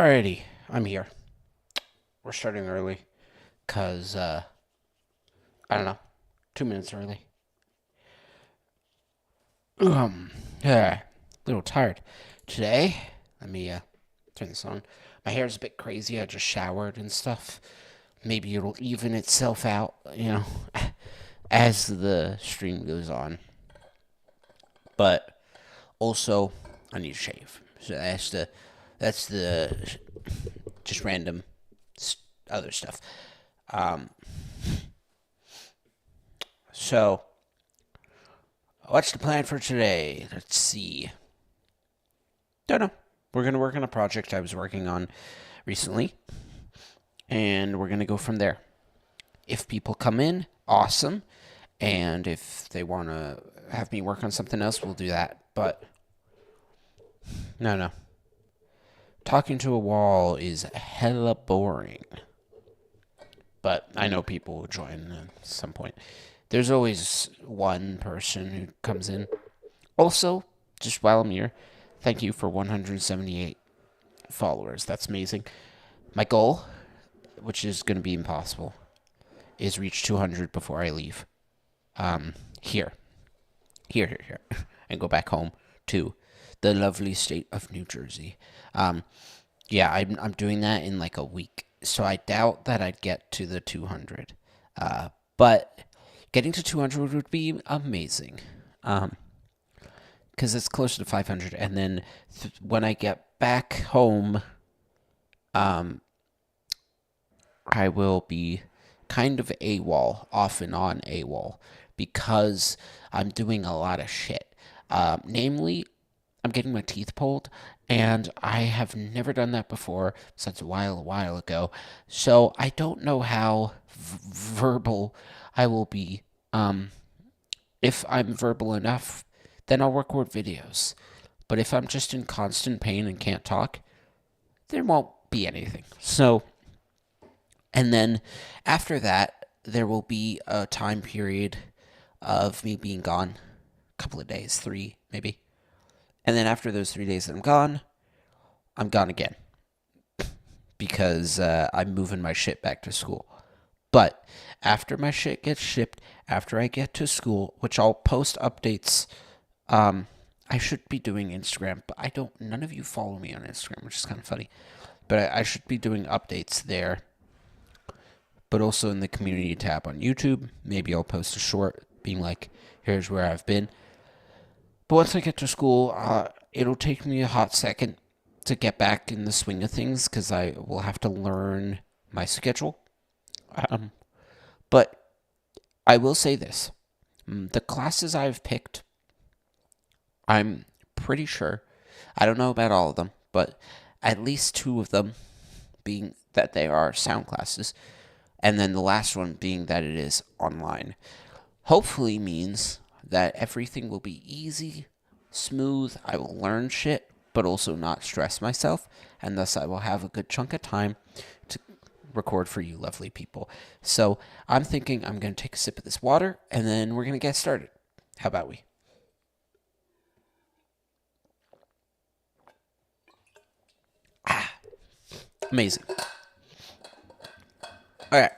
Alrighty, I'm here. We're starting early, cause I don't know, 2 minutes early. Yeah, a little tired today. Let me turn this on. My hair's a bit crazy. I just showered and stuff. Maybe it'll even itself out, as the stream goes on. But also, I need to shave. So that's the just random other stuff. Um, so what's the plan for today? Let's see. Don't know. We're gonna work on a project I was working on recently, and we're gonna go from there. If people come in, awesome. And if they want to have me work on something else, we'll do that. But no. Talking to a wall is hella boring. But I know people will join at some point. There's always one person who comes in. Also, just while I'm here, thank you for 178 followers. That's amazing. My goal, which is going to be impossible, is reach 200 before I leave. Here, and go back home to the lovely state of New Jersey. Yeah, I'm doing that in like a week, so I doubt that I'd get to the 200. But getting to 200 would be amazing. Because it's closer to 500, and then when I get back home, I will be kind of AWOL, off and on AWOL, because I'm doing a lot of shit. Namely, I'm getting my teeth pulled, and I have never done that before since a while ago. So I don't know how verbal I will be. If I'm verbal enough, then I'll record videos. But if I'm just in constant pain and can't talk, there won't be anything. So, and then after that, there will be a time period of me being gone. A couple of days, 3 maybe. And then after those 3 days that I'm gone again. Because I'm moving my shit back to school. But after my shit gets shipped, after I get to school, which I'll post updates, I should be doing Instagram, but none of you follow me on Instagram, which is kind of funny. But I should be doing updates there. But also in the community tab on YouTube. Maybe I'll post a short being like, here's where I've been. But once I get to school, it'll take me a hot second to get back in the swing of things because I will have to learn my schedule. But I will say this. The classes I've picked, I'm pretty sure, I don't know about all of them, but at least 2 of them being that they are sound classes, and then the last one being that it is online. Hopefully means that everything will be easy, smooth, I will learn shit, but also not stress myself, and thus I will have a good chunk of time to record for you lovely people. So I'm thinking I'm going to take a sip of this water, and then we're going to get started. How about we? Amazing. All right,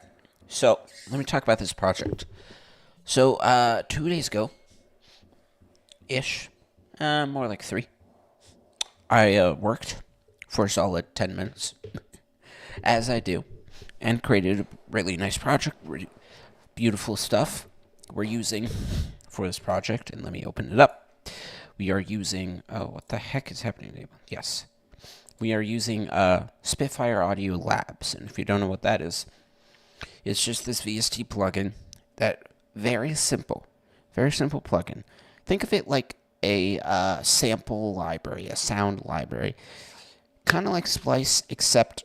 so let me talk about this project. So 2 days ago, ish, more like 3, I worked for a solid 10 minutes, as I do, and created a really nice project, beautiful stuff we're using for this project. And let me open it up. We are using, what the heck is happening? Yes. We are using Spitfire Audio Labs, and if you don't know what that is, it's just this VST plugin that very simple plugin. Think of it like a sample library, a sound library, kind of like Splice, except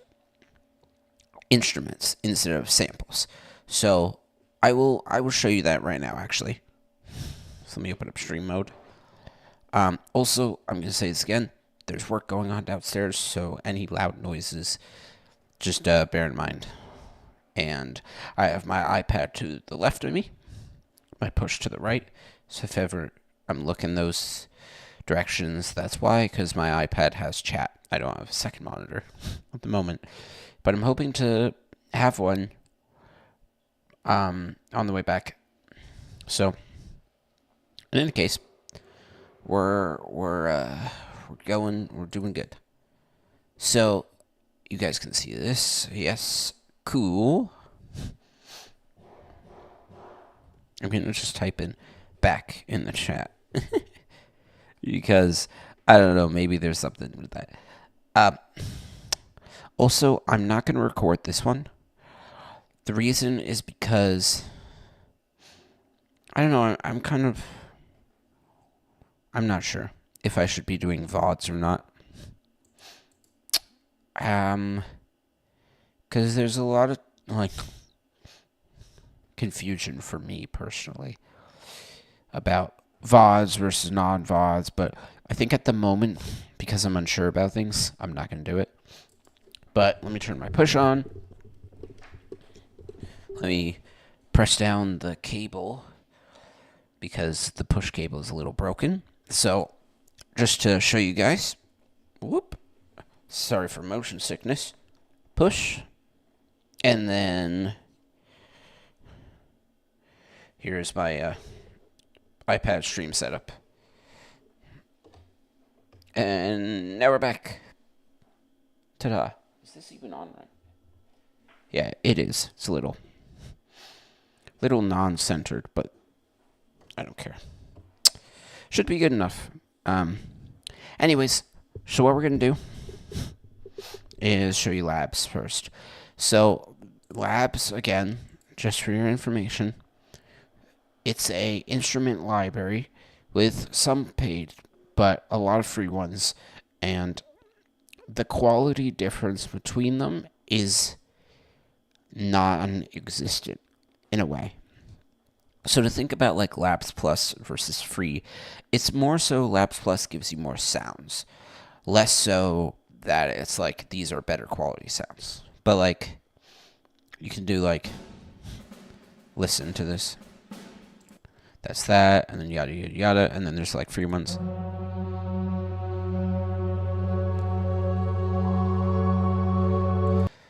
instruments instead of samples. So I will show you that right now, actually. So let me open up stream mode. Also, I'm going to say this again. There's work going on downstairs, so any loud noises, just bear in mind. And I have my iPad to the left of me, my push to the right. So if ever I'm looking those directions. That's why, because my iPad has chat. I don't have a second monitor at the moment, but I'm hoping to have one on the way back. So, in any case, we're doing good. So, you guys can see this. Yes, cool. I'm gonna just type in back in the chat because I don't know. Maybe there's something with that. Also, I'm not gonna record this one. The reason is because I don't know. I'm not sure if I should be doing VODs or not. Because there's a lot of confusion for me personally about VODs versus non-VODs, but I think at the moment, because I'm unsure about things, I'm not going to do it. But let me turn my push on. Let me press down the cable because the push cable is a little broken. So, just to show you guys, whoop, sorry for motion sickness, push, and then here's my iPad stream setup. And now we're back. Ta-da. Is this even on right? Yeah, it is. It's a little non-centered, but I don't care. Should be good enough. Anyways, so what we're going to do is show you labs first. So, labs, again, just for your information, it's a instrument library with some paid, but a lot of free ones, and the quality difference between them is non-existent in a way. So to think about like Labs Plus versus free, it's more so Labs Plus gives you more sounds, less so that it's like these are better quality sounds. But like you can do like listen to this. That's that, and then yada yada yada, and then there's like free ones.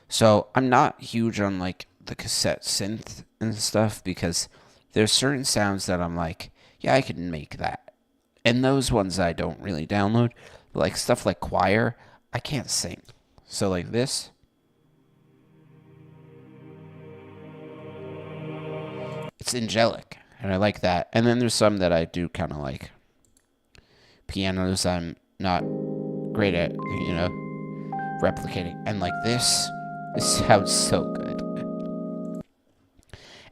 So I'm not huge on like the cassette synth and stuff because there's certain sounds that I'm like, yeah, I can make that. And those ones I don't really download. Like stuff like choir, I can't sing. So like this. It's angelic. And I like that. And then there's some that I do kind of like. Pianos I'm not great at, replicating. And like this sounds so good.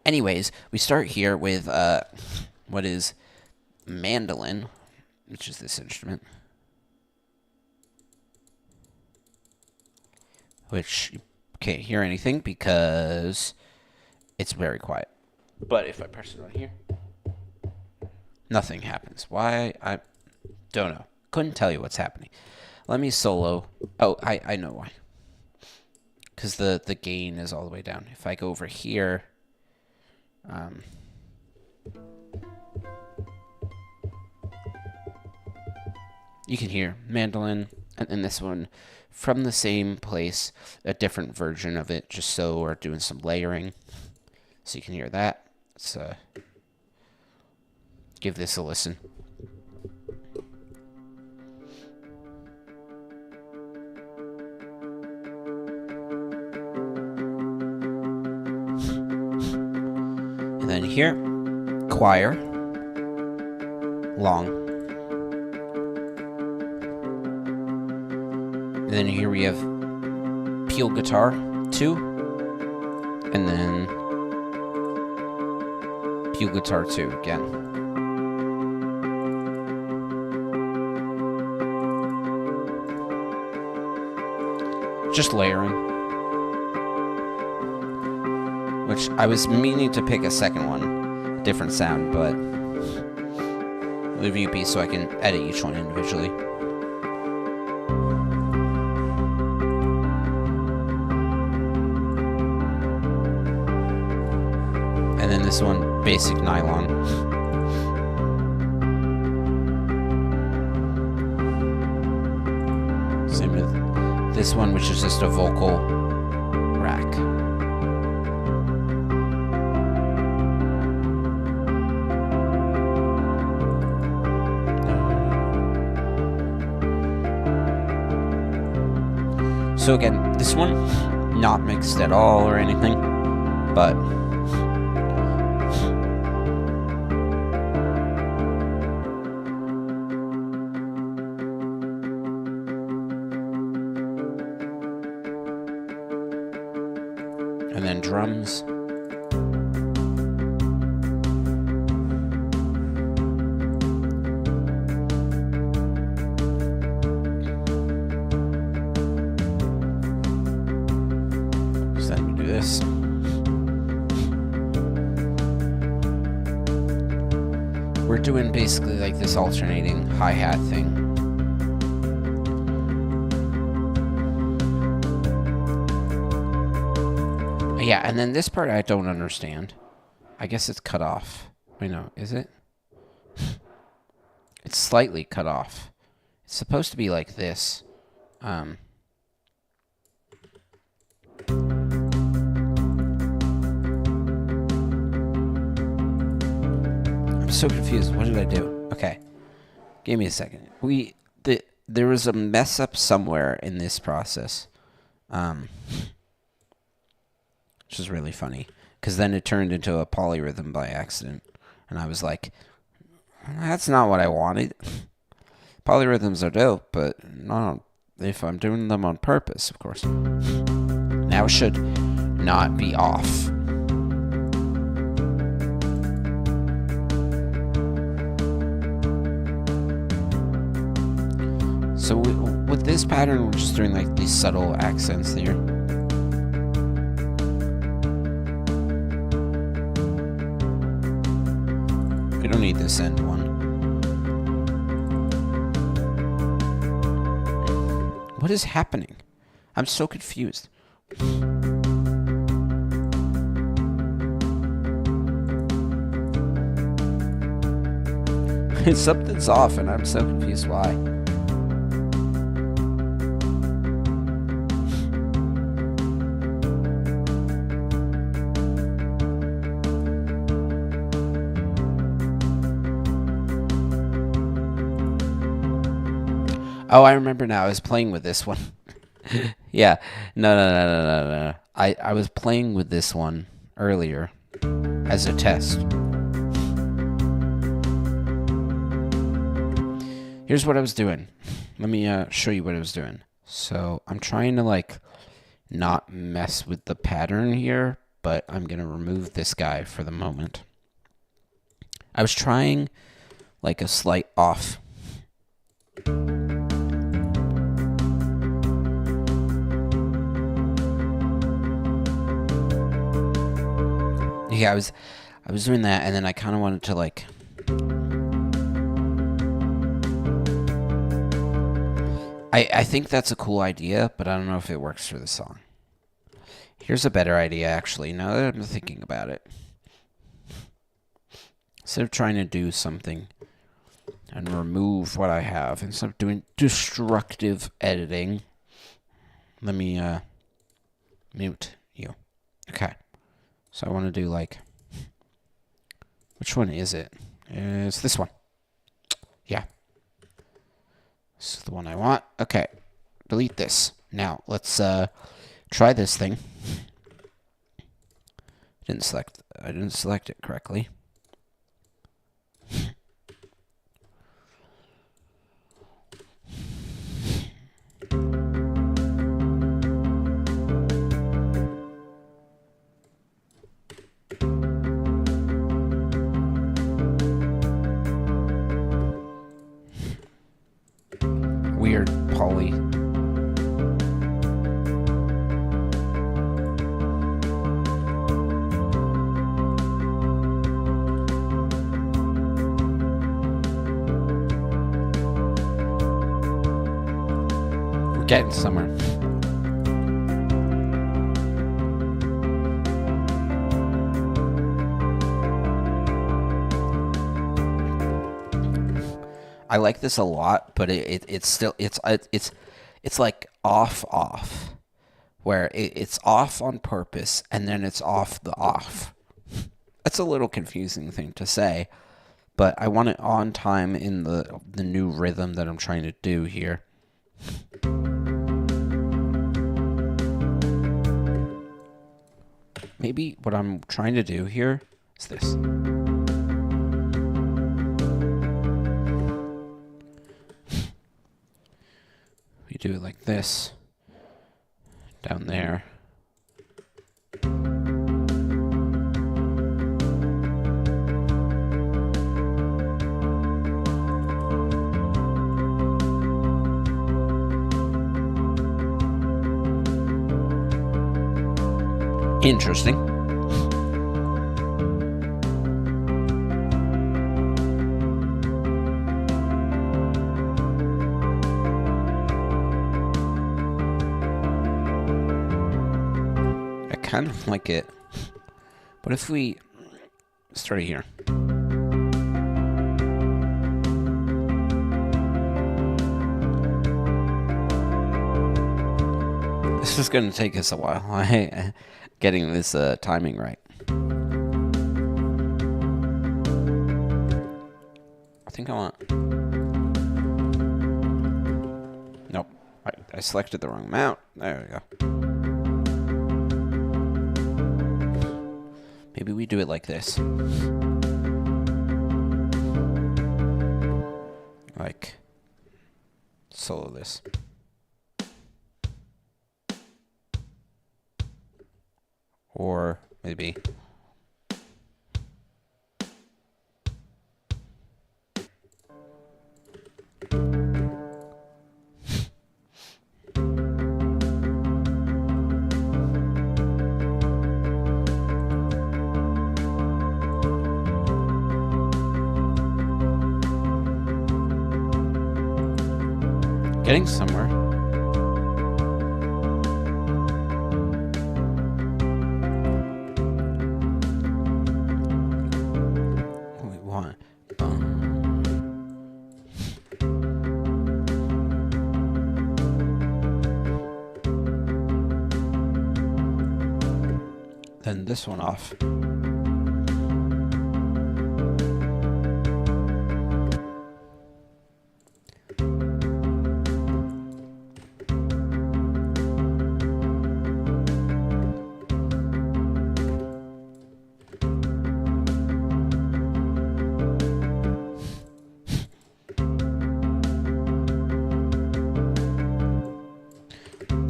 Anyways, we start here with what is mandolin, which is this instrument, which you can't hear anything because it's very quiet. But if I press it on here, nothing happens. Why? I don't know. Couldn't tell you what's happening. Let me solo. Oh, I know why. Because the gain is all the way down. If I go over here, you can hear mandolin, and then this one from the same place, a different version of it, just so we're doing some layering. So you can hear that. Let's give this a listen. And then here, choir, long. And then here we have peel guitar, 2. And then peel guitar 2 again. Just layering. Which I was meaning to pick a second one, different sound, but leave UP so I can edit each one individually. And then this one, basic nylon. this one, which is just a vocal rack. So again, this one, not mixed at all or anything, but and then drums. So then we do this. We're doing basically like this alternating hi-hat thing. Yeah, and then this part I don't understand. I guess it's cut off. Wait, no, is it? It's slightly cut off. It's supposed to be like this. I'm so confused. What did I do? Okay. Give me a second. There was a mess up somewhere in this process. Which is really funny, because then it turned into a polyrhythm by accident, and I was like, that's not what I wanted. Polyrhythms are dope, but not if I'm doing them on purpose, of course. Now it should not be off. So with this pattern, we're just doing like these subtle accents here. We don't need this end one. What is happening? I'm so confused. Something's off and I'm so confused why. Oh, I remember now. I was playing with this one. Yeah. No. I was playing with this one earlier as a test. Here's what I was doing. Let me show you what I was doing. So I'm trying to like not mess with the pattern here, but I'm going to remove this guy for the moment. I was trying like a slight off. Yeah, I was doing that, and then I kind of wanted to like I think that's a cool idea, but I don't know if it works for the song. Here's a better idea, actually, now that I'm thinking about it. Instead of trying to do something and remove what I have, instead of doing destructive editing, let me mute you. Okay. So I want to do like, which one is it? It's this one. Yeah. This is the one I want. Okay. Delete this. Now, let's try this thing. I didn't select it correctly. Weird poly. We're getting somewhere. I like this a lot, but it's still it's like off, where it's off on purpose and then it's off the off. That's a little confusing thing to say, but I want it on time in the new rhythm that I'm trying to do here. Maybe what I'm trying to do here is this. We do it like this, down there. Interesting. I kind of like it. But if we start here. This is going to take us a while. Getting this timing right. I think I want... Nope. I selected the wrong amount. There we go. Maybe we do it like this. Like, solo this. Or maybe getting somewhere. We want then this one off.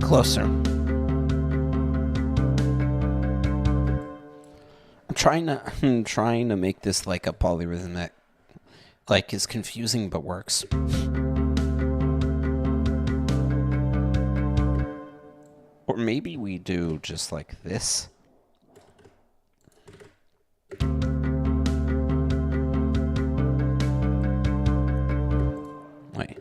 Closer. I'm trying to make this like a polyrhythm that like is confusing but works. Or maybe we do just like this. Wait.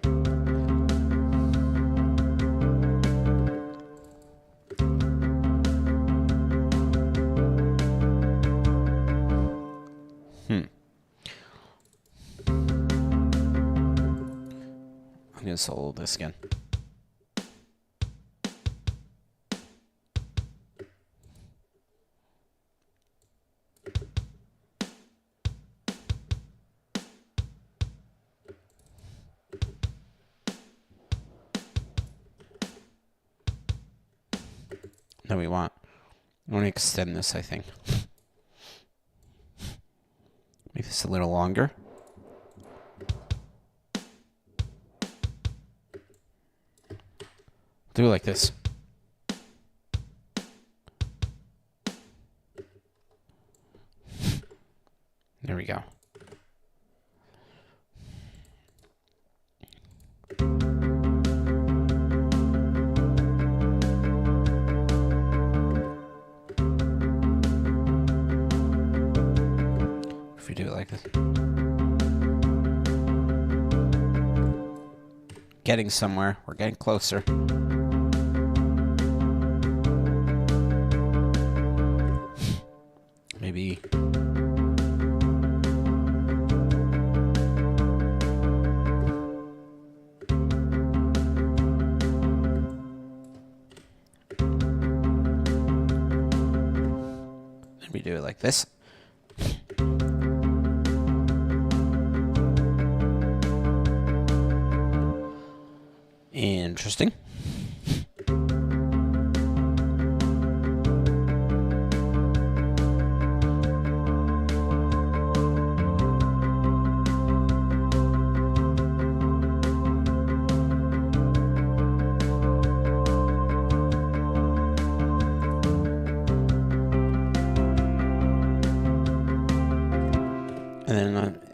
I'm gonna solo this again. No, we want to extend this, I think. Make this a little longer. Do it like this. There we go. If we do it like this. Getting somewhere. We're getting closer. Maybe. We do it like this. Interesting.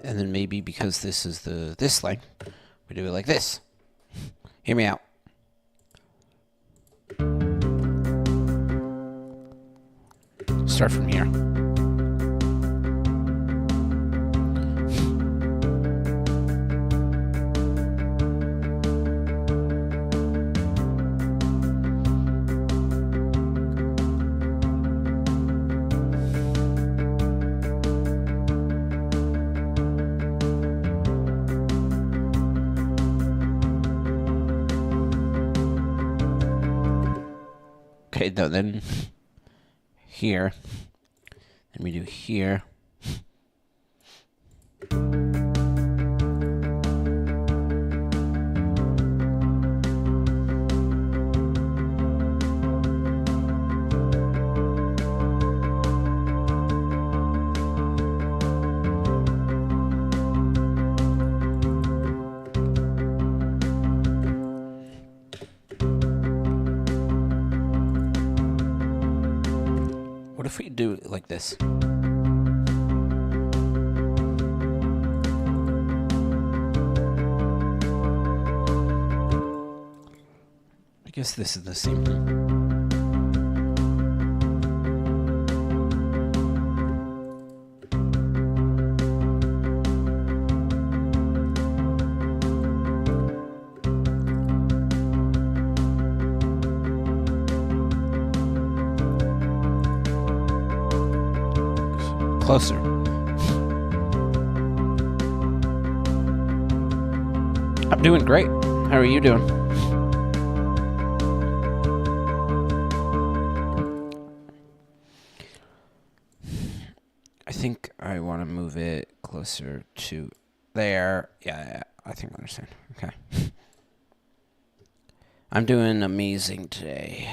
And then maybe because this is this line, we do it like this. Hear me out. Start from here. Okay, no, then here, and we do here. What if we do it like this? I guess this is the same thing. Closer. I'm doing great. How are you doing? I think I want to move it closer to there. Yeah, I think I understand. Okay. I'm doing amazing today.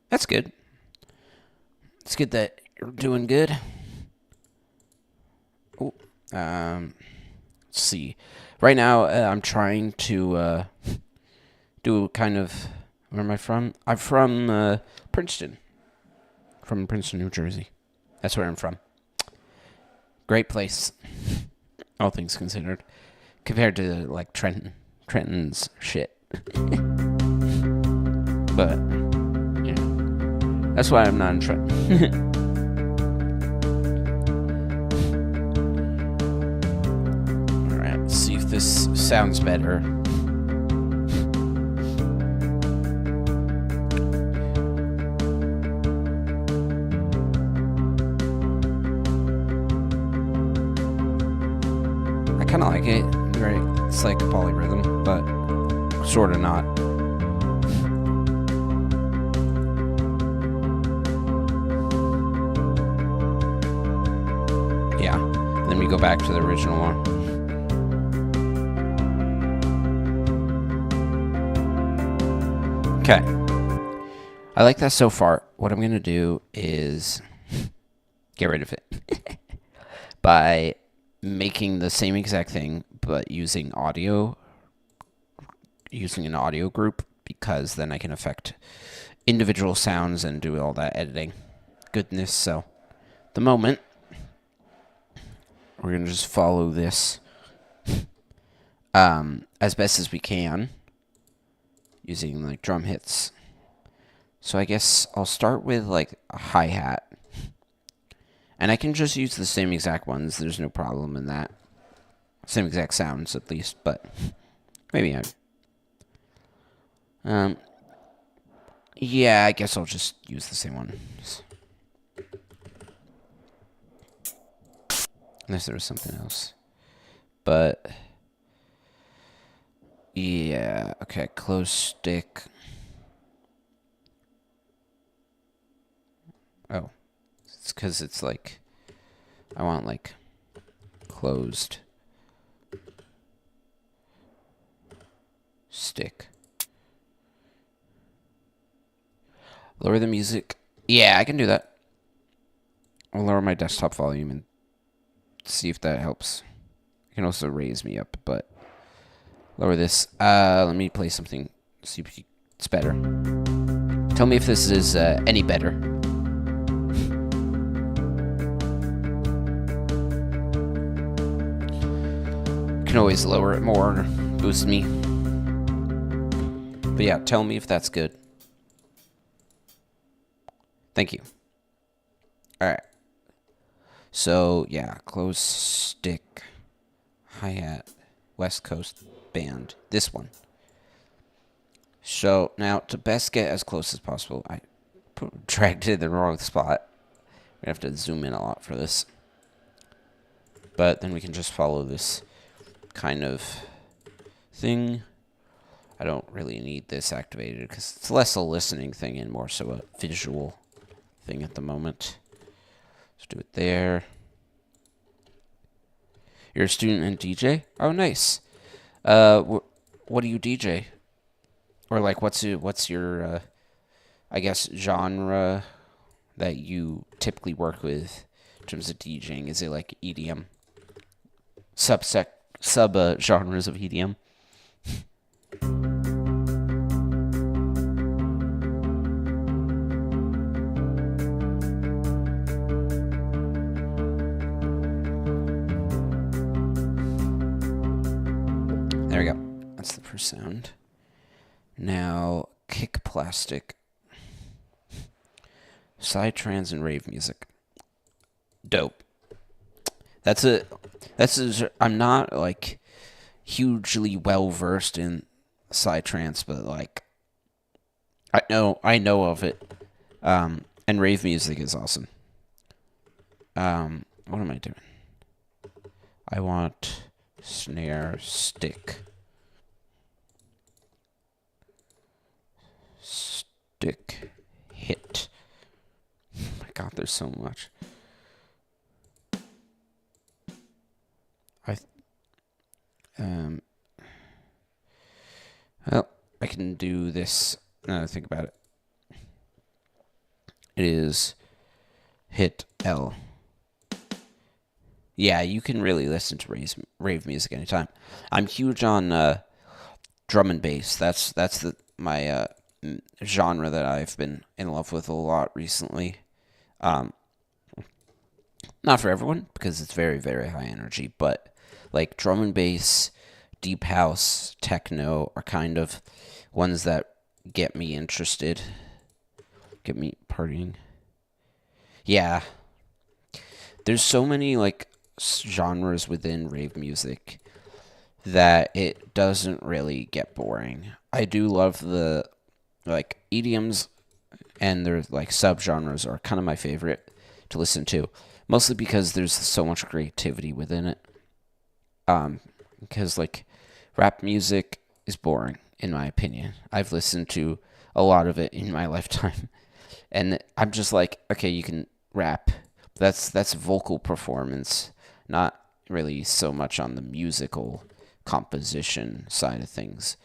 That's good. It's good that you're doing good. Oh, let's see. Right now, I'm trying to do kind of. Where am I from? I'm from Princeton. From Princeton, New Jersey. That's where I'm from. Great place, all things considered, compared to like Trenton. Trenton's shit. But yeah, that's why I'm not in Trenton. All right, let's see if this sounds better. I kind of like it. Right, it's like a polyrhythm, but sort of not. Yeah, then we go back to the original one. Okay, I like that so far. What I'm gonna do is get rid of it by making the same exact thing, but using an audio group, because then I can affect individual sounds and do all that editing goodness. So the moment we're gonna just follow this as best as we can using like drum hits. So I guess I'll start with like a hi-hat. And I can just use the same exact ones. There's no problem in that. Same exact sounds, at least, but maybe yeah, I guess I'll just use the same ones. Unless there was something else. But yeah, okay, close stick. Oh, it's because it's like, I want like closed stick. Lower the music. Yeah, I can do that. I'll lower my desktop volume and see if that helps. I can also raise me up, but lower this. Let me play something. See if it's better. Tell me if this is any better. Can always lower it more, boost me. But yeah, tell me if that's good. Thank you. All right. So yeah, close stick, hi-hat, West Coast band. This one. So now to best get as close as possible, I dragged it in the wrong spot. We have to zoom in a lot for this. But then we can just follow this kind of thing. I don't really need this activated because it's less a listening thing and more so a visual thing at the moment. Let's do it there. You're a student and DJ? Oh, nice. What do you DJ? Or like, what's your I guess genre that you typically work with in terms of DJing? Is it like EDM? Sub genres of EDM? There we go. That's the first sound. Now, kick plastic. Psytrance and rave music. Dope. I'm not like hugely well versed in psytrance, but like I know of it. And rave music is awesome. What am I doing? I want snare stick. Stick hit. Oh my god, there's so much. Well, I can do this. Now that I think about it. It is hit L. Yeah, you can really listen to rave music anytime. I'm huge on drum and bass. That's my genre that I've been in love with a lot recently. Not for everyone because it's very, very high energy, but like drum and bass, deep house, techno are kind of ones that get me interested, get me partying. Yeah, there's so many like genres within rave music that it doesn't really get boring. I do love the like EDMs and their like subgenres are kind of my favorite to listen to, mostly because there's so much creativity within it. Because like rap music is boring in my opinion. I've listened to a lot of it in my lifetime, and I'm just like, okay, you can rap. That's vocal performance, not really so much on the musical composition side of things,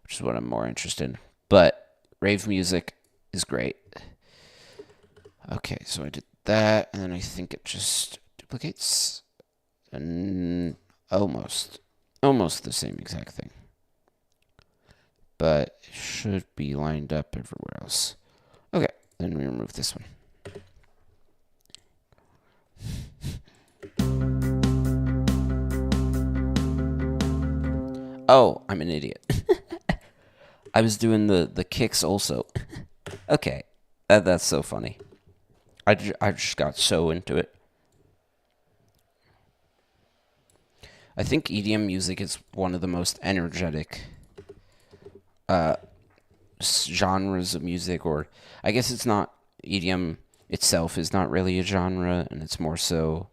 which is what I'm more interested in. But rave music is great. Okay, so I did that, and then I think it just duplicates, and almost the same exact thing. But it should be lined up everywhere else. Okay, then we remove this one. Oh, I'm an idiot. I was doing the kicks also. Okay, that's so funny. I just got so into it. I think EDM music is one of the most energetic genres of music, or I guess it's not. EDM itself is not really a genre, and it's more so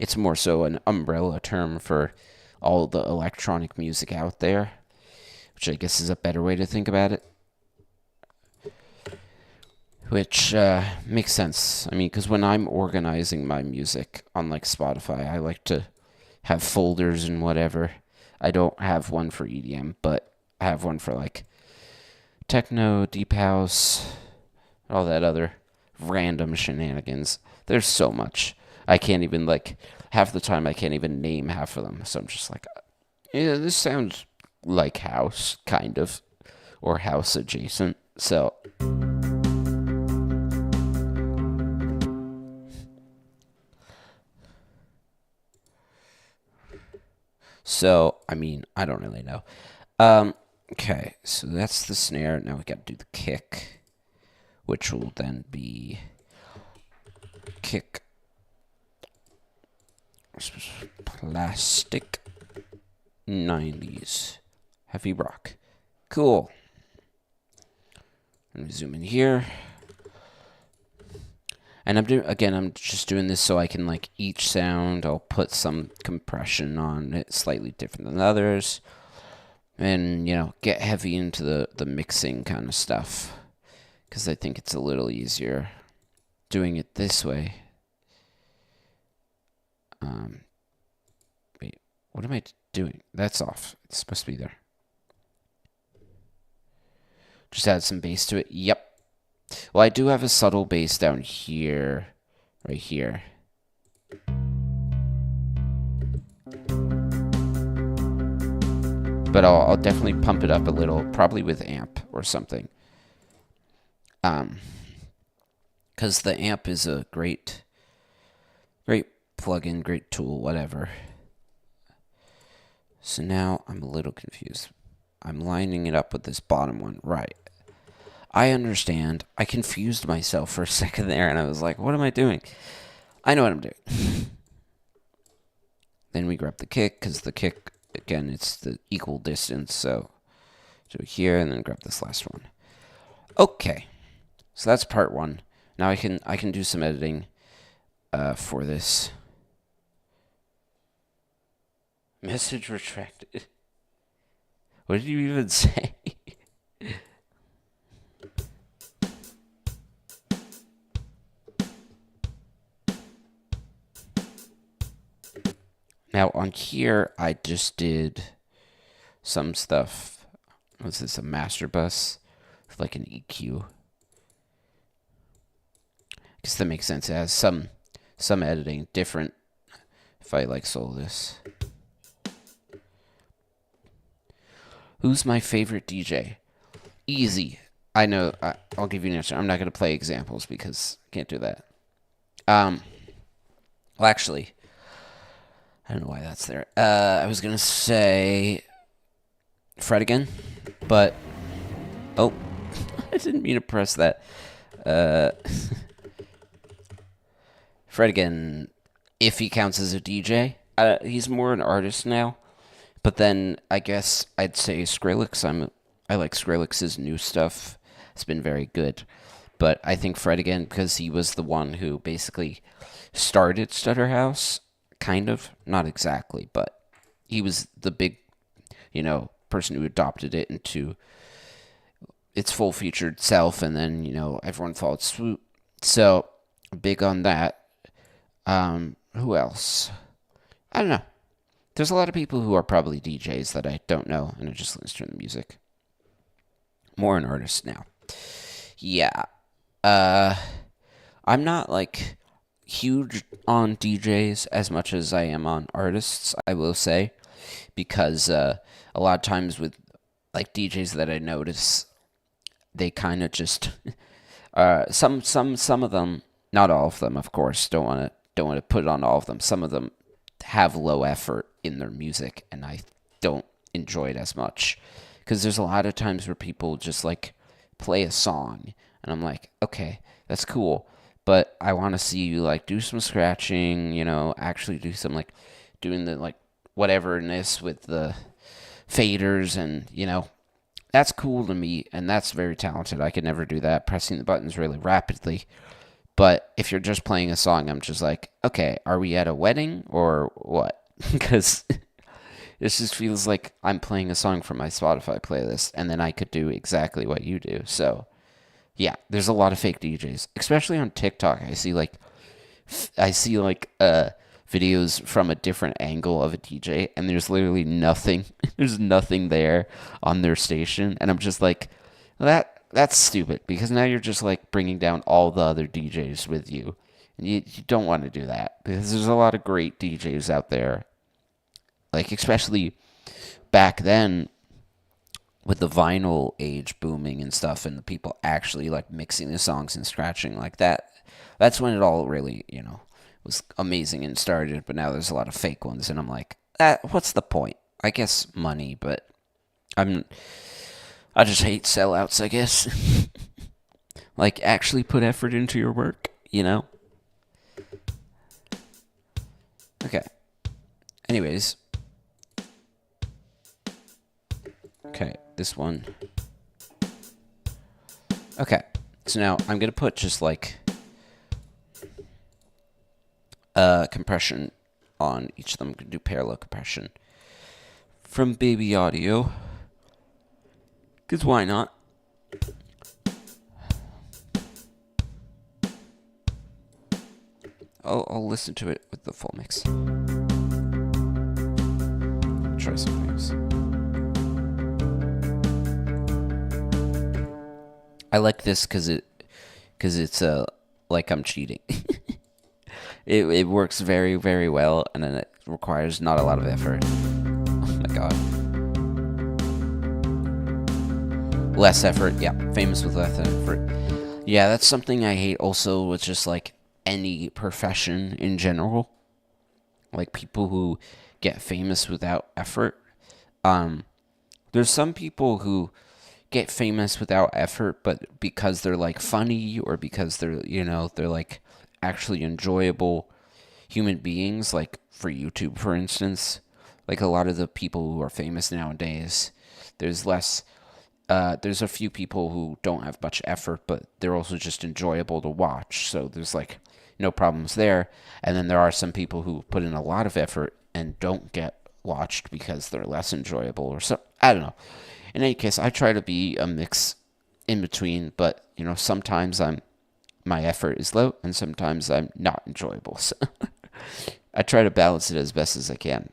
it's more so an umbrella term for all the electronic music out there, which I guess is a better way to think about it. which makes sense. I mean, because when I'm organizing my music on like Spotify, I like to have folders and whatever. I don't have one for EDM, but I have one for like techno, deep house, all that other random shenanigans. There's so much. I can't even like half the time I can't even name half of them. So I'm just like, yeah, this sounds like house, kind of, or house adjacent. So I mean, I don't really know. Um, okay, so that's the snare. Now we got to do the kick, which will then be kick plastic 90s heavy rock. Cool. Let me zoom in here. And I'm just doing this so I can like each sound, I'll put some compression on it slightly different than others. And, get heavy into the mixing kind of stuff. Because I think it's a little easier doing it this way. Wait, what am I doing? That's off. It's supposed to be there. Just add some bass to it. Yep. Well, I do have a subtle bass down here. Right here. But I'll definitely pump it up a little, probably with amp or something. Because the amp is a great plugin, great tool, whatever. So now I'm a little confused. I'm lining it up with this bottom one. Right. I understand. I confused myself for a second there, and I was like, what am I doing? I know what I'm doing. Then we grab the kick, because the kick, again, it's the equal distance, so do it here, and then grab this last one. Okay. So that's part one. Now I can do some editing for this. Message retracted. What did you even say? Now on here, I just did some stuff. Was this a master bus? Like an EQ. I guess that makes sense. It has some editing different if I like solo this. Who's my favorite DJ? Easy. I know. I'll give you an answer. I'm not going to play examples because I can't do that. Well, actually, I don't know why that's there. I was going to say Fred again, but oh, I didn't mean to press that. Fred again, if he counts as a DJ. He's more an artist now. But then I guess I'd say Skrillex. I like Skrillex's new stuff. It's been very good. But I think Fred again, because he was the one who basically started Stutter House, kind of, not exactly, but he was the big, person who adopted it into its full-featured self, and then, everyone followed suit. So, big on that. Who else? I don't know. There's a lot of people who are probably DJs that I don't know, and I just listen to the music. More an artist now. Yeah. I'm not, huge on DJs as much as I am on artists, I will say. Because a lot of times with, DJs that I notice, they kind of just... some of them, not all of them, of course, don't want to put it on all of them. Some of them have low effort in their music, and I don't enjoy it as much. Because there's a lot of times where people just, play a song, and I'm like, okay, that's cool, but I want to see you, do some scratching, actually do some, doing the, whateverness with the faders, and, that's cool to me, and that's very talented. I could never do that, pressing the buttons really rapidly. But if you're just playing a song, I'm just like, okay, are we at a wedding or what? Because this just feels like I'm playing a song from my Spotify playlist, and then I could do exactly what you do. So, Yeah, there's a lot of fake DJs, especially on TikTok. I see like videos from a different angle of a DJ, and there's literally nothing. There's nothing there on their station, and I'm just like, that's stupid because now you're just like bringing down all the other DJs with you, and you don't want to do that because there's a lot of great DJs out there. Like especially back then with the vinyl age booming and stuff, and the people actually like mixing the songs and scratching like that. That's when it all really, was amazing and started. But now there's a lot of fake ones, and I'm like, what's the point? I guess money, but I'm I just hate sellouts. I guess like actually put effort into your work. Okay. Anyways. Okay, this one. Okay, so now I'm going to put just like compression on each of them. I'm going to do parallel compression from Baby Audio. Because why not? I'll listen to it with the full mix. Try some things. I like this because it's like I'm cheating. It works very, very well, and then it requires not a lot of effort. Oh my god. Less effort, yeah. Famous with less effort. Yeah, that's something I hate also with just like any profession in general. Like people who get famous without effort. There's some people who get famous without effort, but because they're like funny or because they're like actually enjoyable human beings, like for YouTube, for instance. Like a lot of the people who are famous nowadays, there's a few people who don't have much effort, but they're also just enjoyable to watch. So there's like no problems there. And then there are some people who put in a lot of effort and don't get watched because they're less enjoyable or so. I don't know. In any case, I try to be a mix in between, but sometimes my effort is low and sometimes I'm not enjoyable. So I try to balance it as best as I can.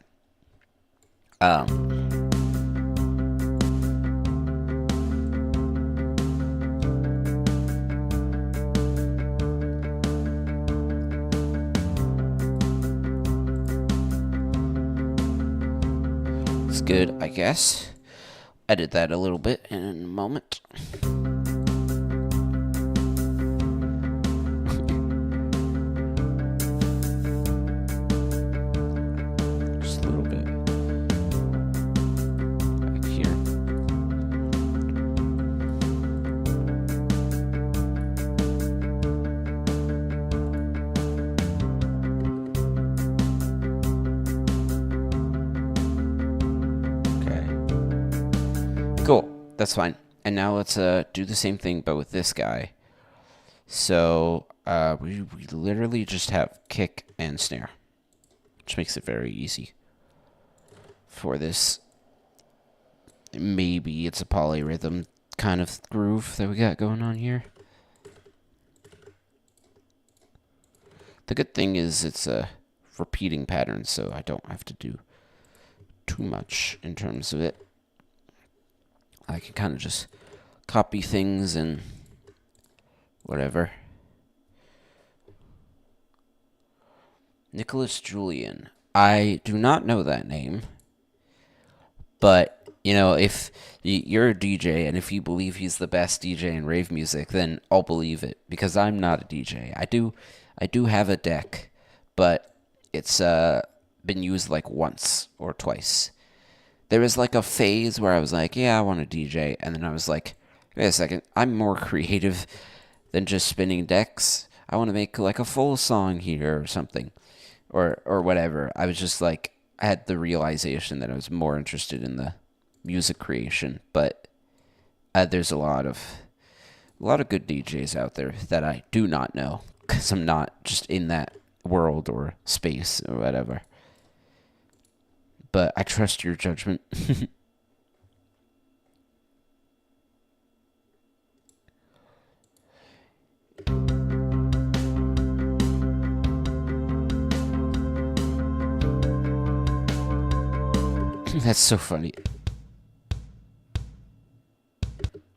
It's good, I guess. Edit that a little bit in a moment. Just a little bit back here. Cool, that's fine. And now let's do the same thing, but with this guy. So we literally just have kick and snare, which makes it very easy for this. Maybe it's a polyrhythm kind of groove that we got going on here. The good thing is it's a repeating pattern, so I don't have to do too much in terms of it. I can kind of just copy things and whatever. Nicholas Julian. I do not know that name. But, if you're a DJ and if you believe he's the best DJ in rave music, then I'll believe it. Because I'm not a DJ. I do have a deck, but it's been used like once or twice. There was like a phase where I was like, yeah, I want to DJ. And then I was like, wait a second, I'm more creative than just spinning decks. I want to make like a full song here or something. Or whatever. I was just like, I had the realization that I was more interested in the music creation. But there's a lot of good DJs out there that I do not know. Because I'm not just in that world or space or whatever. But I trust your judgment. That's so funny.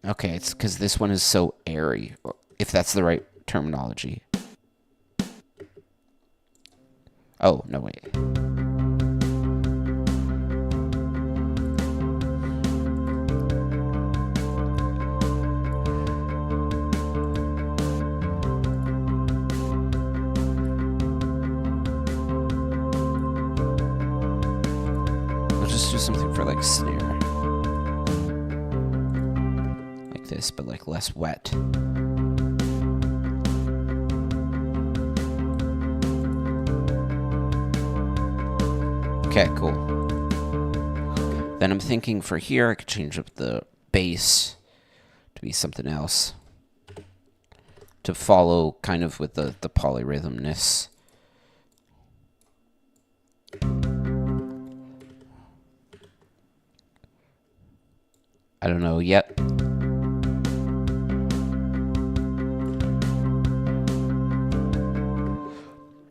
Okay, it's because this one is so airy, if that's the right terminology. Oh, no, wait. We'll just do something for, like, snare. Like this, but, like, less wet. Okay, cool. Then I'm thinking for here, I could change up the bass to be something else. To follow kind of with the polyrhythmness. I don't know yet.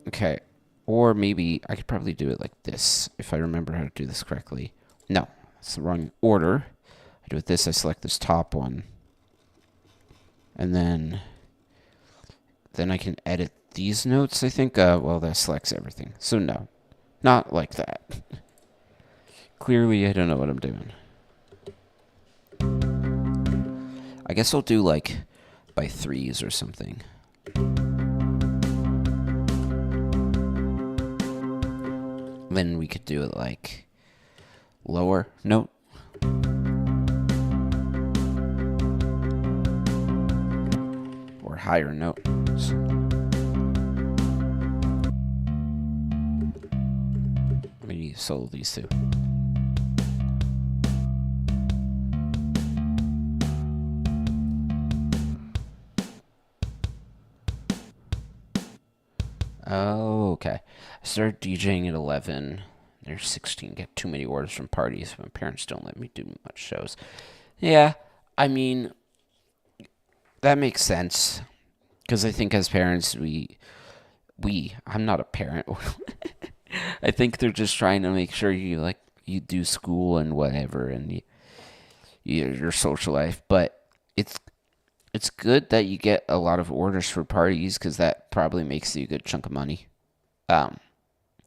Okay. Or maybe I could probably do it like this, if I remember how to do this correctly. No, it's the wrong order. I do it this, I select this top one. And then I can edit these notes, I think. Well, that selects everything. So no, not like that. Clearly, I don't know what I'm doing. I guess I'll do like by threes or something. Then we could do it like lower note. Or higher notes. Maybe solo these two. Oh, okay. I started DJing at 11. There's 16. Get too many orders from parties. My parents don't let me do much shows. Yeah, I mean, that makes sense. Because I think as parents, I'm not a parent. I think they're just trying to make sure you do school and whatever and your social life. But it's good that you get a lot of orders for parties because that probably makes you a good chunk of money.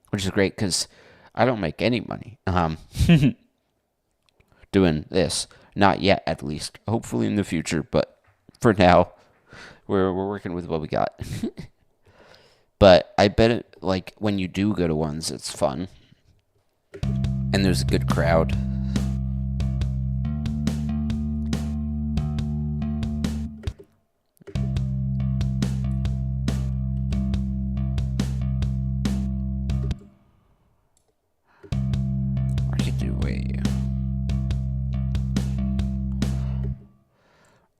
Which is great because I don't make any money doing this. Not yet, at least. Hopefully in the future, but for now, we're working with what we got. But I bet it, like, when you do go to ones, it's fun. And there's a good crowd.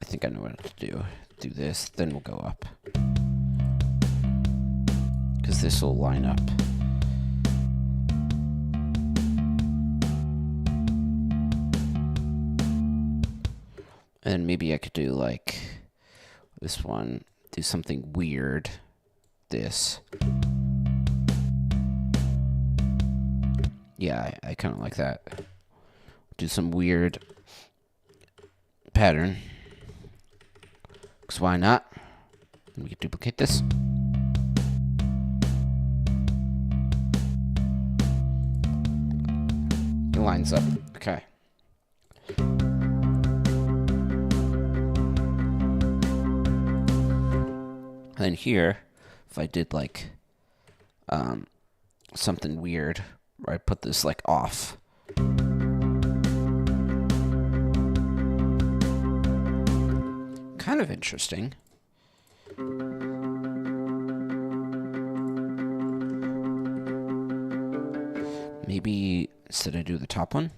I think I know what to do. Do this, then we'll go up. Because this will line up. And maybe I could do like this one, do something weird. This. Yeah, I kind of like that. Do some weird pattern. Because why not? We can duplicate this. It lines up. Okay. And then here, if I did like something weird, where I put this like off. Kind of interesting. Maybe instead I do the top one.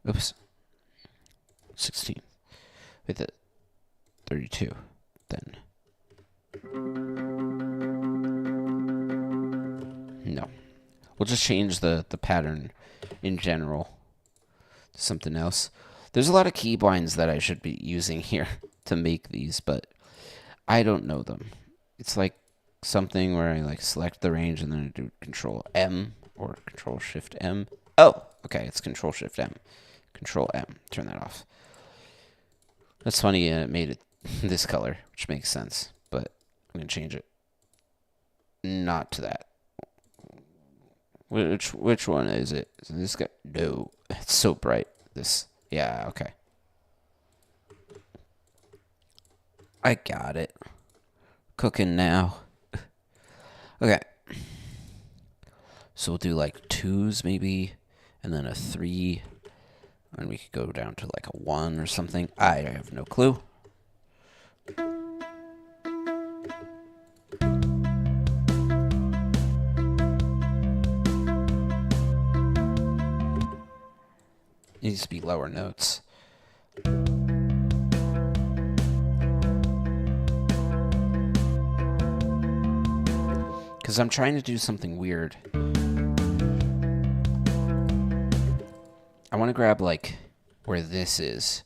Oops. 16. With it. 32. Then. No. We'll just change the pattern in general to something else. There's a lot of keybinds that I should be using here to make these, but I don't know them. It's like something where I like select the range and then I do Control M or Control Shift M. Oh, Okay, it's Control Shift M. Control M. Turn that off. That's funny, it made it this color, which makes sense. But I'm going to change it. Not to that. Which one is it? Is it this guy? No. It's so bright. This. Yeah, okay. I got it. Cooking now. Okay. So we'll do like 2s maybe, and then a 3, and we could go down to like a 1 or something. I have no clue. Needs to be lower notes. Because I'm trying to do something weird. I want to grab like where this is,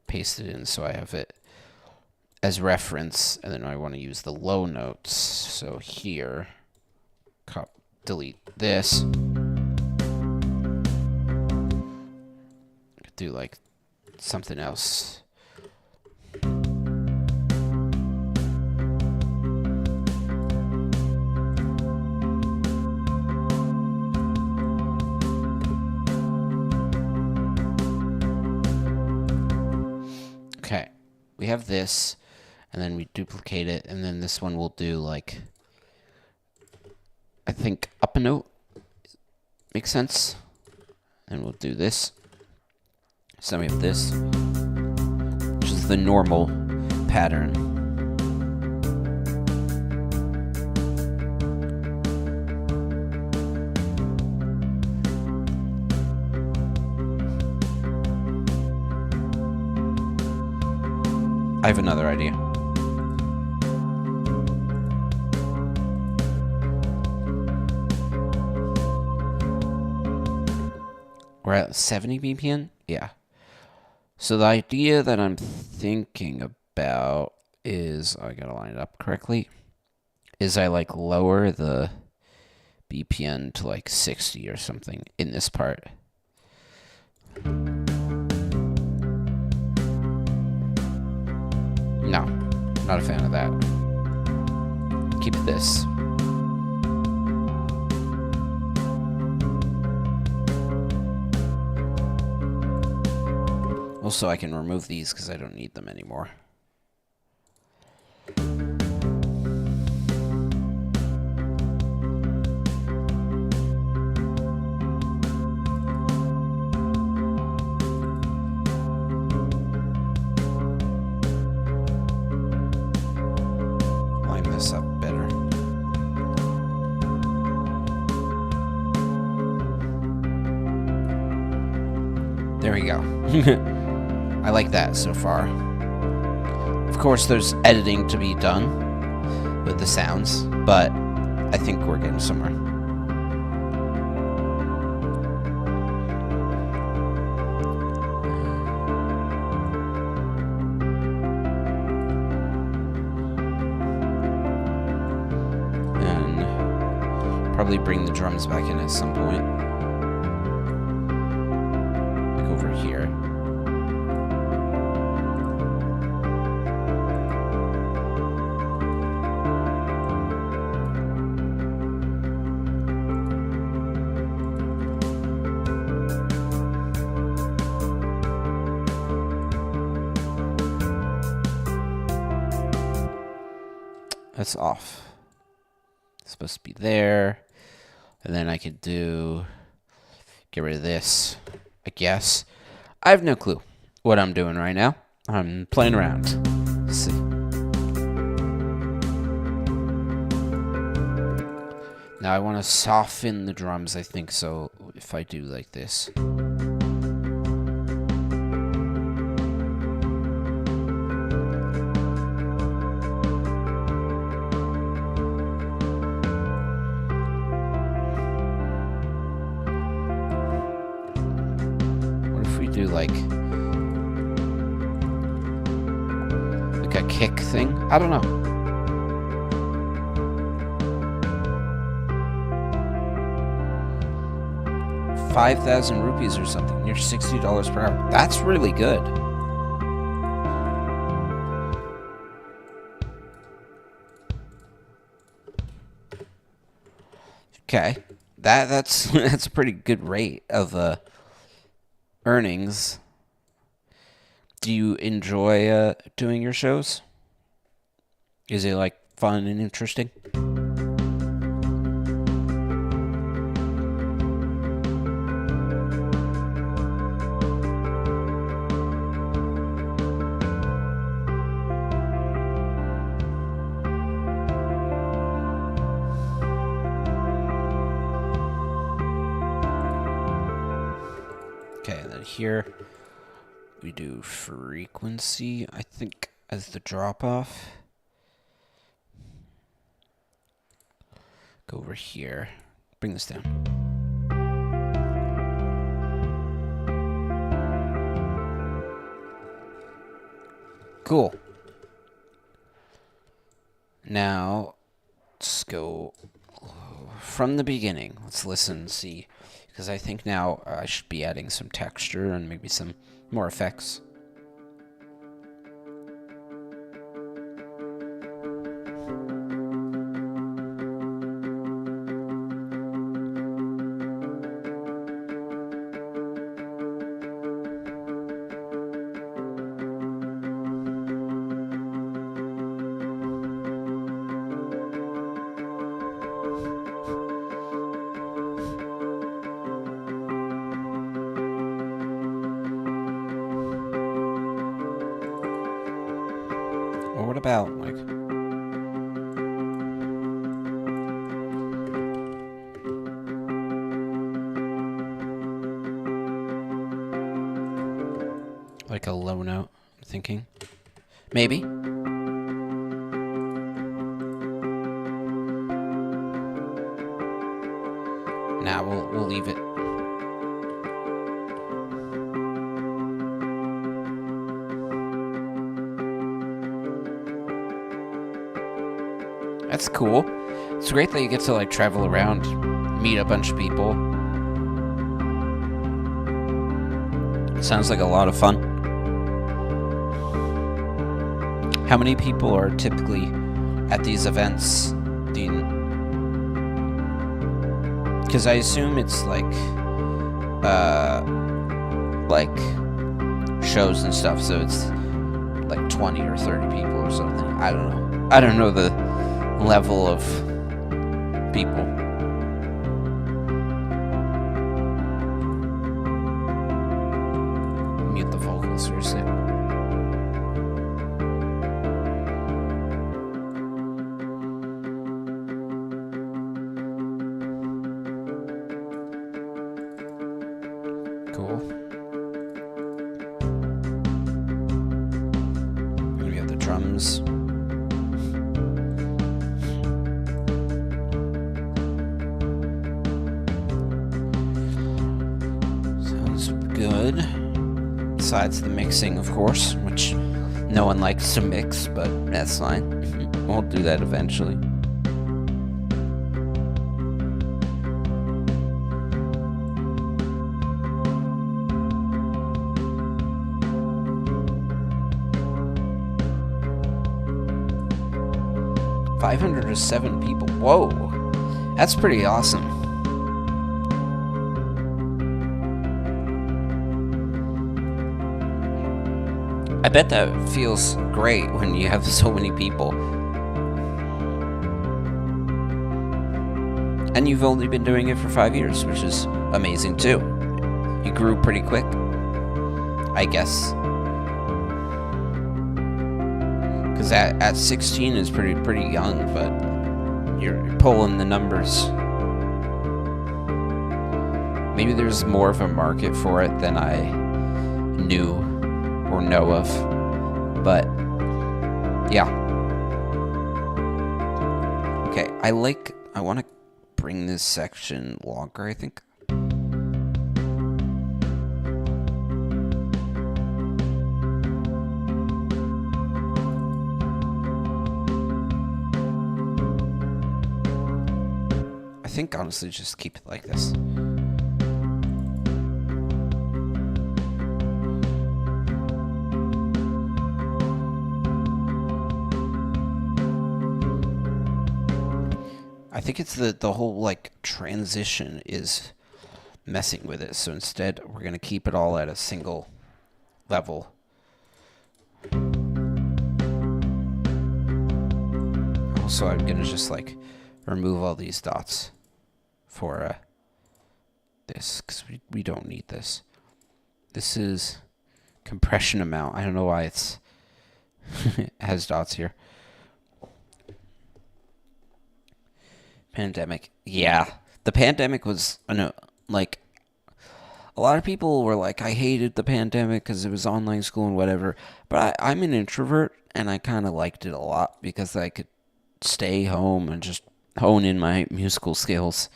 paste it in so I have it as reference, and then I want to use the low notes. So here, delete this. Do like something else. Okay, we have this, and then we duplicate it, and then this one we'll do like, I think up a note makes sense, and we'll do this. So we have this, which is the normal pattern. I have another idea. We're at 70 BPM? Yeah. So the idea that I'm thinking about is, I gotta line it up correctly, is I like lower the BPM to like 60 or something in this part. No, not a fan of that. Keep this. Also, I can remove these because I don't need them anymore. Line this up better. There we go. I like that so far. Of course, there's editing to be done with the sounds, but I think we're getting somewhere. And probably bring the drums back in at some point. Like over here. That's off. It's supposed to be there. And then I could get rid of this, I guess. I have no clue what I'm doing right now. I'm playing around. Let's see. Now I want to soften the drums, I think, so if I do like this. Do like a kick thing. I don't know. 5,000 rupees or something, near $60 per hour. That's really good. Okay, that's that's a pretty good rate of earnings. Do you enjoy doing your shows? Is it like fun and interesting? Okay, and then here we do frequency, I think, as the drop off. Go over here. Bring this down. Cool. Now, let's go from the beginning. Let's listen and see. Because I think now I should be adding some texture and maybe some more effects. Or what about, like a low note, I'm thinking. Maybe. Nah, we'll leave it. That's cool. It's great that you get to like travel around, meet a bunch of people. Sounds like a lot of fun. How many people are typically at these events? Because I assume it's like shows and stuff, so it's like 20 or 30 people or something. I don't know. I don't know the level of people. Mute the vocals for a second. Cool. We have the drums. Good. Besides the mixing, of course, which no one likes to mix, but that's fine. We'll do that eventually. $507 people. Whoa, that's pretty awesome. I bet that feels great when you have so many people. And you've only been doing it for 5 years, which is amazing too. You grew pretty quick, I guess. Because at 16 is pretty young, but you're pulling the numbers. Maybe there's more of a market for it than I knew or know of, but yeah. Okay, I want to bring this section longer, I think. I think honestly just keep it like this. I think it's the whole like transition is messing with it. So instead, we're gonna keep it all at a single level. Also, I'm gonna just like remove all these dots for this because we don't need this. This is compression amount. I don't know why it's it has dots here. Pandemic. Yeah. The pandemic was, I know, like, a lot of people were like, I hated the pandemic because it was online school and whatever. But I'm an introvert, and I kind of liked it a lot because I could stay home and just hone in my musical skills.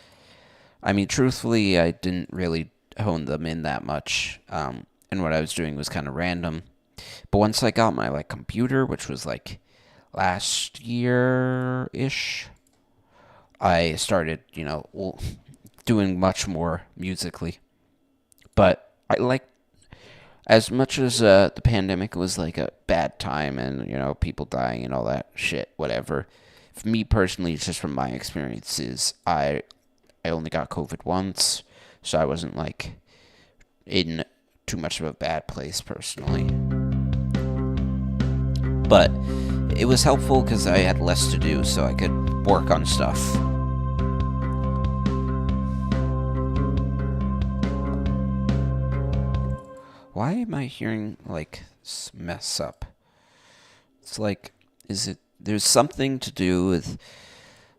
I mean, truthfully, I didn't really hone them in that much. And what I was doing was kind of random. But once I got my, like, computer, which was, like, last year-ish, I started, doing much more musically. But I like, as much as the pandemic was like a bad time and, people dying and all that shit, whatever. For me personally, just from my experiences, I only got COVID once, so I wasn't like in too much of a bad place personally. But it was helpful because I had less to do, so I could work on stuff. Why am I hearing, like, mess up? It's like, there's something to do with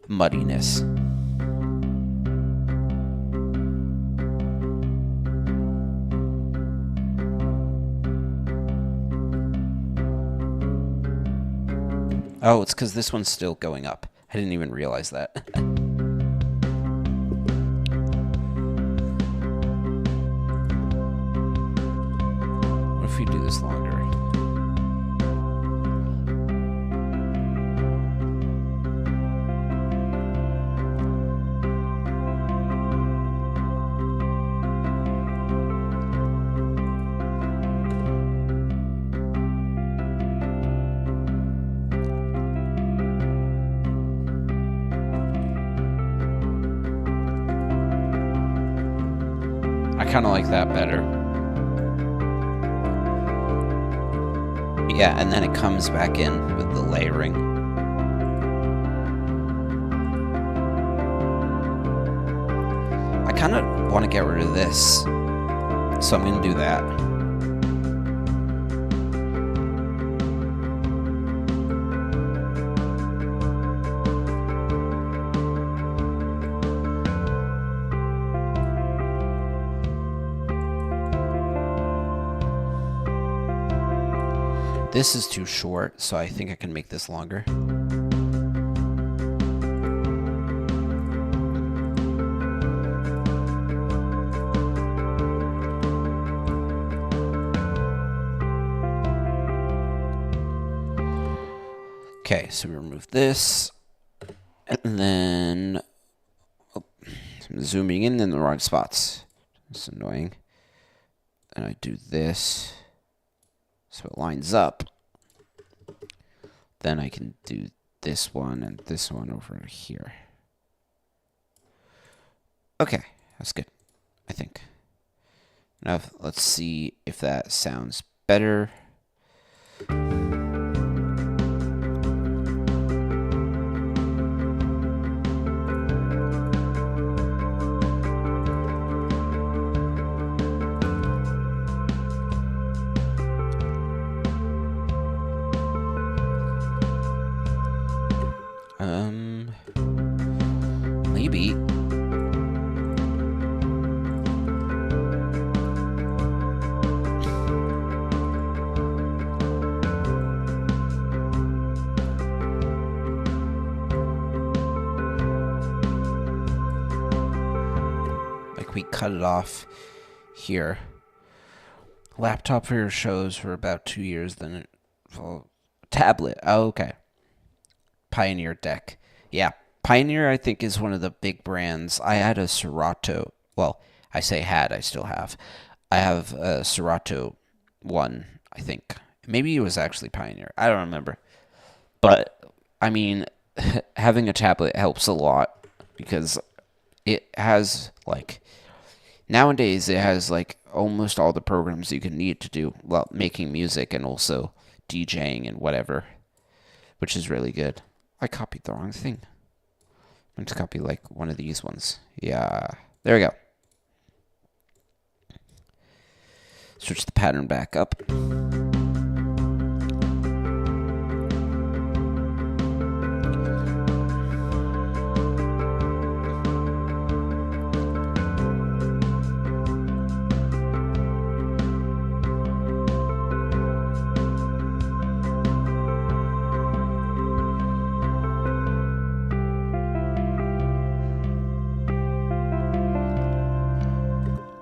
muddiness. Oh, it's because this one's still going up. I didn't even realize that. What if we do this longer? I kind of like that better. Yeah, and then it comes back in with the layering. I kind of want to get rid of this, so I'm going to do that. This is too short, so I think I can make this longer. Okay, so we remove this, and then I'm zooming in the wrong spots. It's annoying. And I do this. So it lines up. Then I can do this one and this one over here. Okay, that's good, I think. Now let's see if that sounds better. Maybe. Like we cut it off here. Laptop for your shows for about 2 years, then it, well, tablet. Oh, okay. Pioneer deck. Yeah. Pioneer, I think, is one of the big brands. I had a Serato. Well, I say had, I still have. I have a Serato one, I think. Maybe it was actually Pioneer. I don't remember. But, I mean, having a tablet helps a lot. because it has like nowadays it has like almost all the programs you can need to do well making music and also DJing and whatever, which is really good. I copied the wrong thing. I'm going to copy like one of these ones. Yeah, there we go. Switch the pattern back up.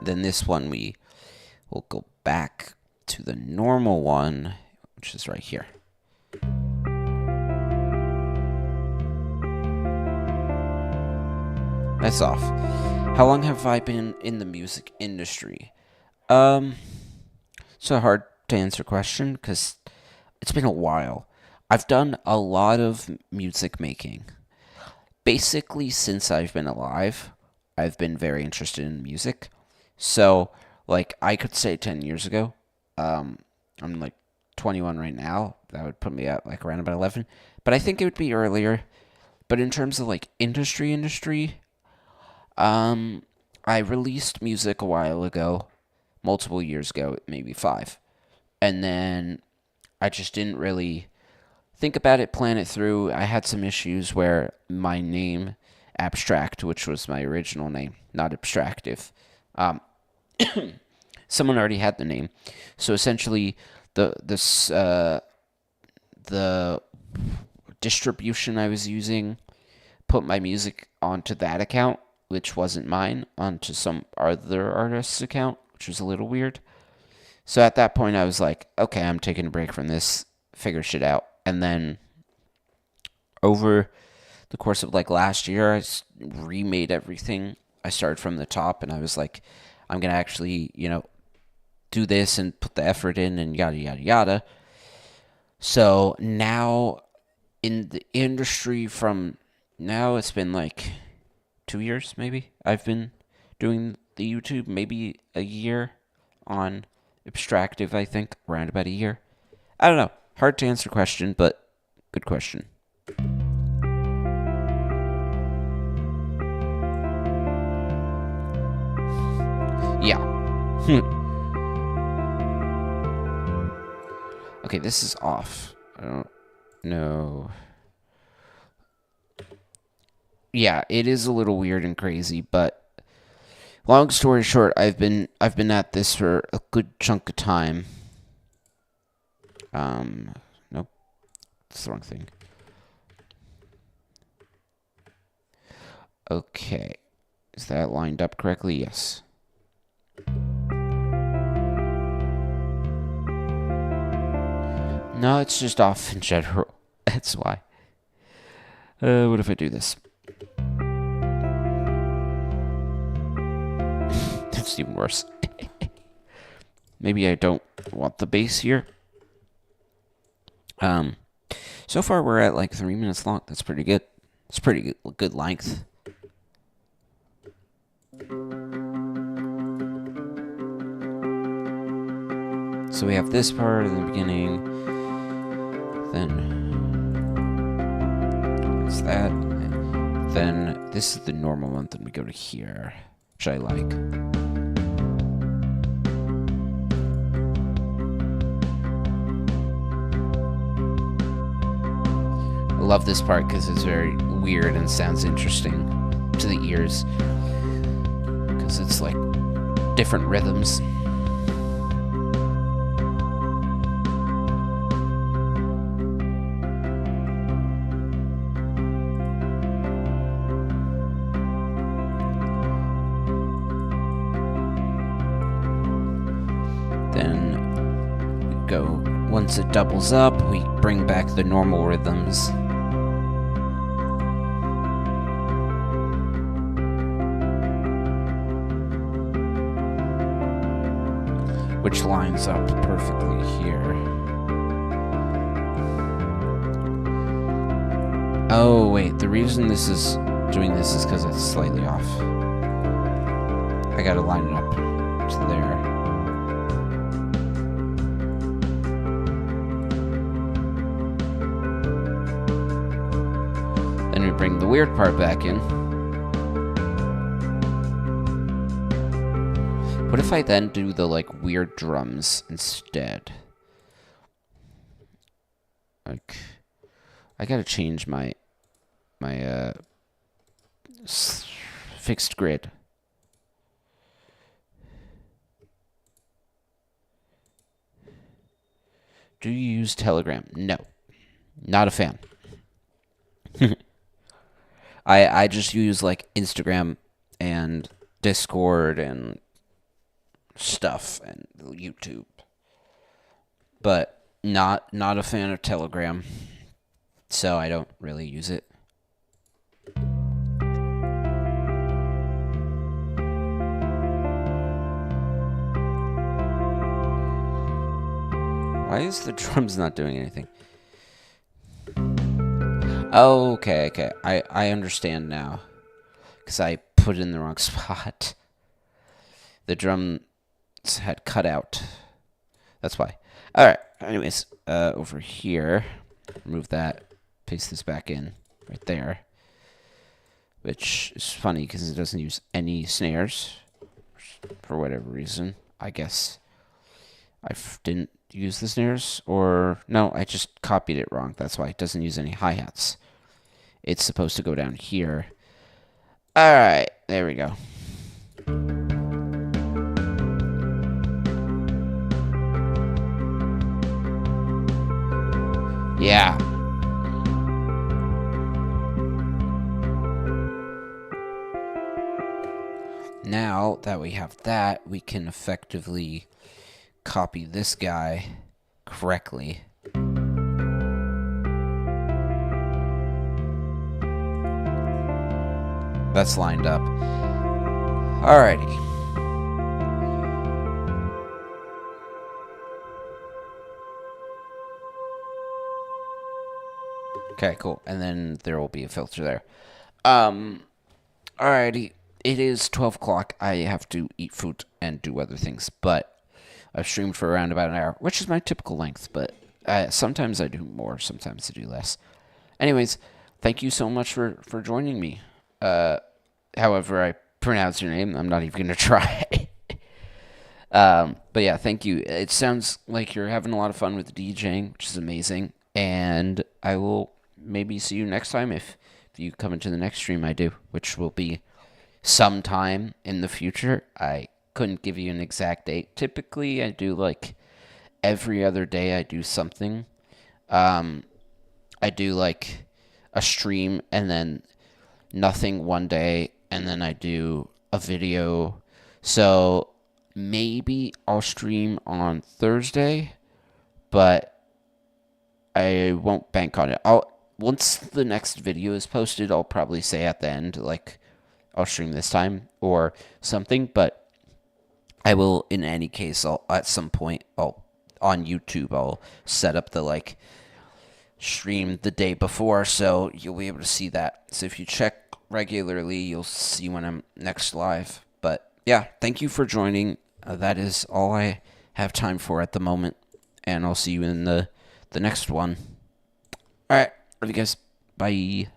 Then this one we will go back to the normal one, which is right here. That's off. How long have I been in the music industry? It's a hard to answer question because it's been a while. I've done a lot of music making. Basically, since I've been alive, I've been very interested in music. So, like, I could say 10 years ago, I'm like 21 right now. That would put me at like around about 11. But I think it would be earlier. But in terms of like industry, I released music a while ago, multiple years ago, maybe 5. And then I just didn't really think about it, plan it through. I had some issues where my name, Abstract, which was my original name, not Abstractive, someone already had the name. So essentially, the distribution I was using put my music onto that account, which wasn't mine, onto some other artist's account, which was a little weird. So at that point, I was like, okay, I'm taking a break from this, figure shit out. And then over the course of like last year, I remade everything. I started from the top, and I was like, I'm going to actually, do this and put the effort in and yada, yada, yada. So now in the industry from now, it's been like 2 years, maybe. I've been doing the YouTube, maybe a year on Abstractive, I think, around about a year. I don't know. Hard to answer question, but good question. Yeah. Okay, this is off. I don't know. Yeah, it is a little weird and crazy, but long story short, I've been at this for a good chunk of time. Nope. That's the wrong thing. Okay. Is that lined up correctly? Yes. No, it's just off in general. That's why. What if I do this? That's even worse. Maybe I don't want the bass here. So far we're at like 3 minutes long. That's pretty good. It's pretty good length. So we have this part in the beginning. Then it's that. Then this is the normal one. Then we go to here, which I like. I love this part because it's very weird and sounds interesting to the ears. Because it's like different rhythms. Once it doubles up, we bring back the normal rhythms. Which lines up perfectly here. Oh, wait, the reason this is doing this is because it's slightly off. I gotta line it up to there. Then we bring the weird part back in. What if I then do the, like, weird drums instead? Like, I gotta change my fixed grid. Do you use Telegram? No. Not a fan. I just use, like, Instagram and Discord and stuff and YouTube. But not a fan of Telegram. So I don't really use it. Why is the drums not doing anything? Oh, okay. I understand now. Because I put it in the wrong spot. The drums had cut out. That's why. Alright, anyways, over here, remove that, paste this back in, right there. Which is funny, because it doesn't use any snares, for whatever reason. I guess I didn't use the snares, or no, I just copied it wrong. That's why it doesn't use any hi-hats. It's supposed to go down here. Alright, there we go. Yeah. Now that we have that, we can effectively copy this guy correctly. That's lined up. Alrighty. Okay, cool. And then there will be a filter there. Alrighty. It is 12 o'clock. I have to eat food and do other things, but I've streamed for around about an hour, which is my typical length, but sometimes I do more, sometimes I do less. Anyways, thank you so much for joining me. However I pronounce your name, I'm not even going to try. But yeah, thank you. It sounds like you're having a lot of fun with DJing, which is amazing, and I will maybe see you next time if you come into the next stream I do, which will be sometime in the future. I couldn't give you an exact date. Typically, I do like every other day I do something. I do like a stream and then nothing one day, and then I do a video. So maybe I'll stream on Thursday, but I won't bank on it. Once the next video is posted, I'll probably say at the end, like, I'll stream this time or something, but I will, in any case, at some point, on YouTube, I'll set up the, like, stream the day before, so you'll be able to see that. So if you check regularly, you'll see when I'm next live. But yeah, thank you for joining. That is all I have time for at the moment, and I'll see you in the next one. Alright, love you guys. Bye.